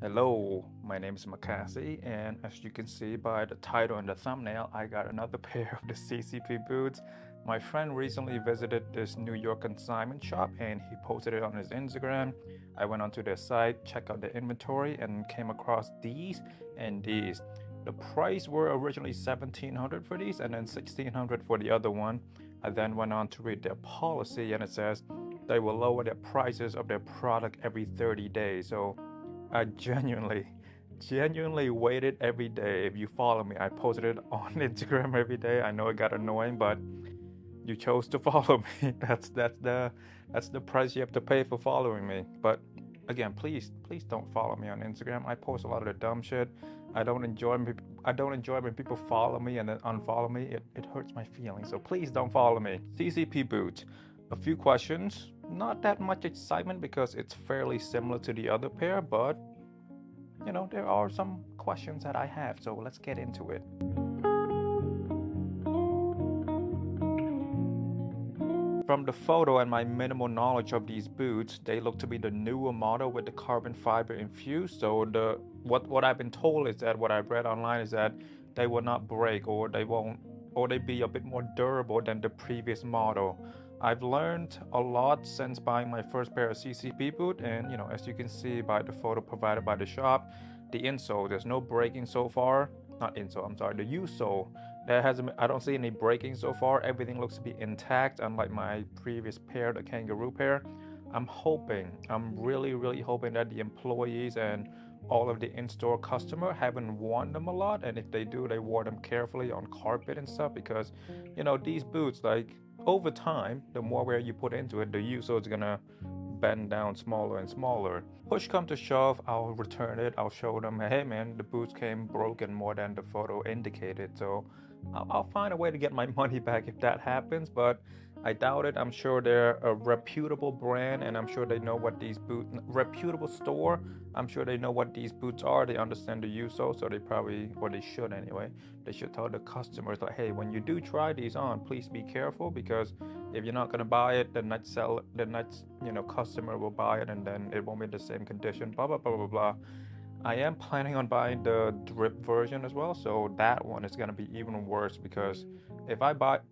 Hello, my name is Makasy, and as you can see by the title and the thumbnail, I got another pair of the CCP boots. My friend recently visited this New York consignment shop and he posted it on his Instagram. I went onto their site, checked out the inventory, and came across these and these. The price were originally $1,700 for these and then $1,600 for the other one. I then went on to read their policy and it says they will lower their prices of their product every 30 days. So I genuinely waited every day. If you follow me, I posted it on Instagram every day. I know it got annoying, but you chose to follow me. That's the price you have to pay for following me. But again, please don't follow me on Instagram. I post a lot of the dumb shit. I don't enjoy when people follow me and then unfollow me. It hurts my feelings. So please don't follow me. CCP boots. A few questions. Not that much excitement because it's fairly similar to the other pair, but there are some questions that I have. So let's get into it. From the photo and my minimal knowledge of these boots, they look to be the newer model with the carbon fiber infused. So what I've been told is that what I've read online is that they will not break or they be a bit more durable than the previous model. I've learned a lot since buying my first pair of CCP boot, and as you can see by the photo provided by the shop, the insole, there's no breaking so far. Not insole, I'm sorry, the U-sole. I don't see any breaking so far. Everything looks to be intact, unlike my previous pair, the kangaroo pair. I'm really hoping that the employees and all of the in-store customer haven't worn them a lot, and if they do, they wore them carefully on carpet and stuff because, these boots, like over time, the more wear you put into it, the usole is gonna bend down smaller and smaller. Push come to shove, I'll return it. I'll show them, hey man, the boots came broken more than the photo indicated. So I'll find a way to get my money back if that happens, but I doubt it. I'm sure they're a reputable brand and I'm sure they know what these boots, reputable store. I'm sure they know what these boots are. They understand the use, so they probably, or they should anyway, they should tell the customers like, hey, when you do try these on, please be careful because if you're not gonna buy it, the next customer will buy it and then it won't be the same condition. Blah blah blah blah blah. I am planning on buying the drip version as well, so that one is gonna be even worse because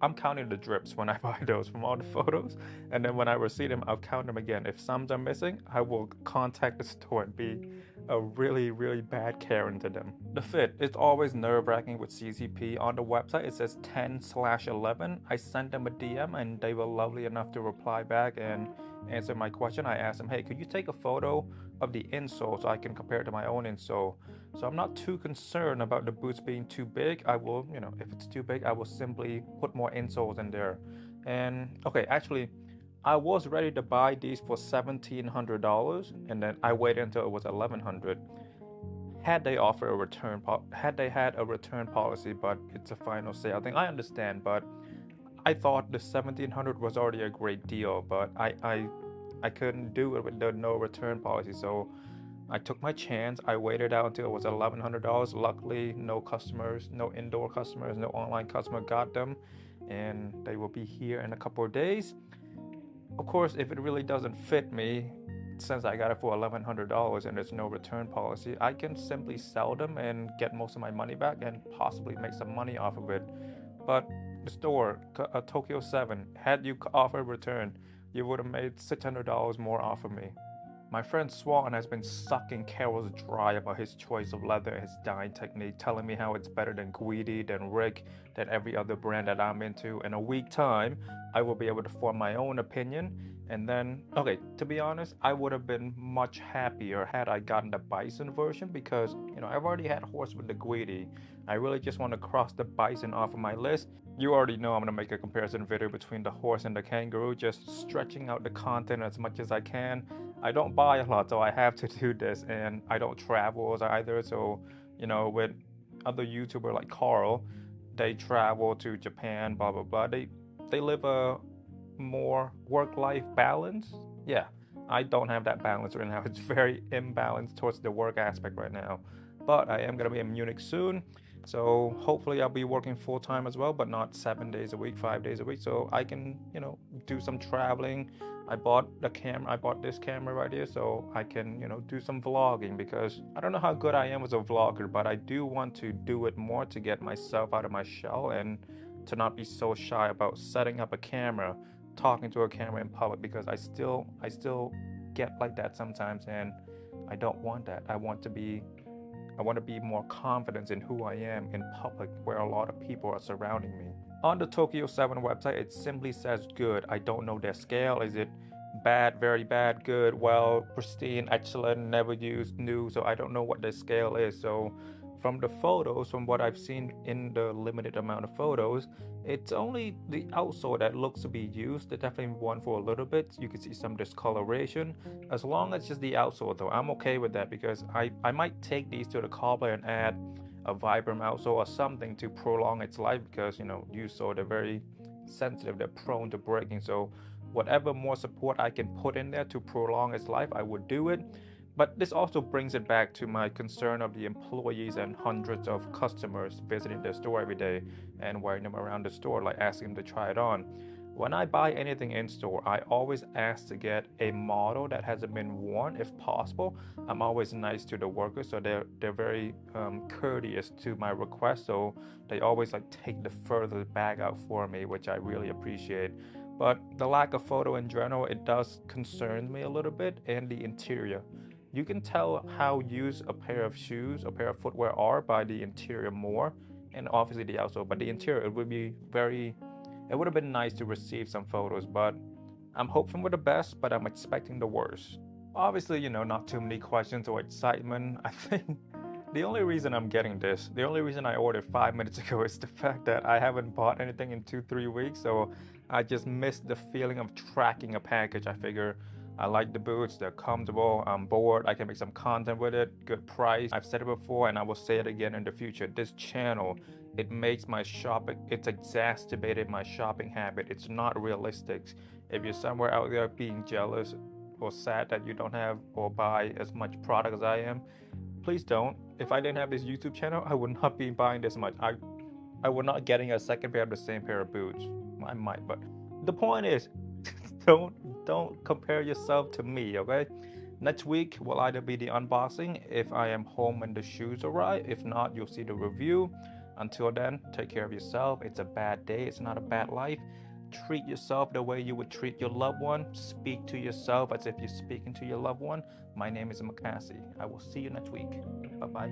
I'm counting the drips when I buy those from all the photos, and then when I receive them, I'll count them again. If some are missing, I will contact the store and be a really bad Karen to them. The fit, it's always nerve-wracking with CCP. On the website, it says 10/11. I sent them a DM and they were lovely enough to reply back and answer my question. I asked them, hey, could you take a photo of the insole so I can compare it to my own insole? So I'm not too concerned about the boots being too big. I will, if it's too big, I will simply put more insoles in there. And okay, actually, I was ready to buy these for $1,700, and then I waited until it was $1,100. Had they had a return policy, but it's a final sale thing. I understand, but I thought the 1,700 was already a great deal, but I couldn't do it with the no return policy, so I took my chance. I waited out until it was $1,100. Luckily, no customers, no indoor customers, no online customer got them, and they will be here in a couple of days. Of course, if it really doesn't fit me, since I got it for $1,100 and there's no return policy, I can simply sell them and get most of my money back and possibly make some money off of it. But the store, Tokyo 7, had you offered return, you would have made $600 more off of me. My friend Swan has been sucking Carol's dry about his choice of leather and his dyeing technique, telling me how it's better than Guidi, than Rick, than every other brand that I'm into. In a week time, I will be able to form my own opinion. And then, okay, to be honest, I would have been much happier had I gotten the bison version because, I've already had horse with the Guidi. I really just want to cross the bison off of my list. You already know I'm going to make a comparison video between the horse and the kangaroo, just stretching out the content as much as I can. I don't buy a lot, so I have to do this, and I don't travel either. So, with other YouTuber like Carl, they travel to Japan, blah blah blah. They live a more work-life balance. Yeah, I don't have that balance right now. It's very imbalanced towards the work aspect right now. But I am gonna be in Munich soon, so hopefully I'll be working full time as well, but not 7 days a week, 5 days a week. So I can, do some traveling, I bought this camera right here so I can, do some vlogging, because I don't know how good I am as a vlogger, but I do want to do it more to get myself out of my shell and to not be so shy about setting up a camera, talking to a camera in public, because I still get like that sometimes, and I don't want that. I want to be more confident in who I am in public, where a lot of people are surrounding me. On the Tokyo 7 website, it simply says good. I don't know their scale. Is it bad, very bad, good, well, pristine, excellent, never used, new? So I don't know what the scale is. So from the photos, from what I've seen in the limited amount of photos, it's only the outsole that looks to be used. They definitely worn for a little bit. You can see some discoloration. As long as just the outsole, though, I'm okay with that, because I might take these to the cobbler and add a Vibram outsole or something to prolong its life, because you saw they're very sensitive, they're prone to breaking. So whatever more support I can put in there to prolong its life, I would do it. But this also brings it back to my concern of the employees and hundreds of customers visiting the store every day and wearing them around the store, like asking them to try it on. When I buy anything in store, I always ask to get a model that hasn't been worn if possible. I'm always nice to the workers, so they're very courteous to my request. So they always like take the furthest bag out for me, which I really appreciate. But the lack of photo in general, it does concern me a little bit, and the interior. You can tell how used a pair of shoes, a pair of footwear are by the interior more, and obviously the outsole. But the interior, it would have been nice to receive some photos, but I'm hoping for the best, but I'm expecting the worst. Obviously, not too many questions or excitement. I think the only reason I'm getting this, the only reason I ordered 5 minutes ago, is the fact that I haven't bought anything in 2, 3 weeks. So I just missed the feeling of tracking a package. I figure I like the boots, they're comfortable, I'm bored, I can make some content with it, good price. I've said it before and I will say it again in the future. This channel, it makes my shopping, it's exacerbated my shopping habit. It's not realistic. If you're somewhere out there being jealous or sad that you don't have or buy as much product as I am, please don't. If I didn't have this YouTube channel, I would not be buying this much. I would not getting a second pair of the same pair of boots. I might, but the point is, don't compare yourself to me, okay? Next week will either be the unboxing if I am home when the shoes arrive. If not, you'll see the review. Until then, take care of yourself. It's a bad day, it's not a bad life. Treat yourself the way you would treat your loved one. Speak to yourself as if you're speaking to your loved one. My name is Makasy. I will see you next week. Bye bye.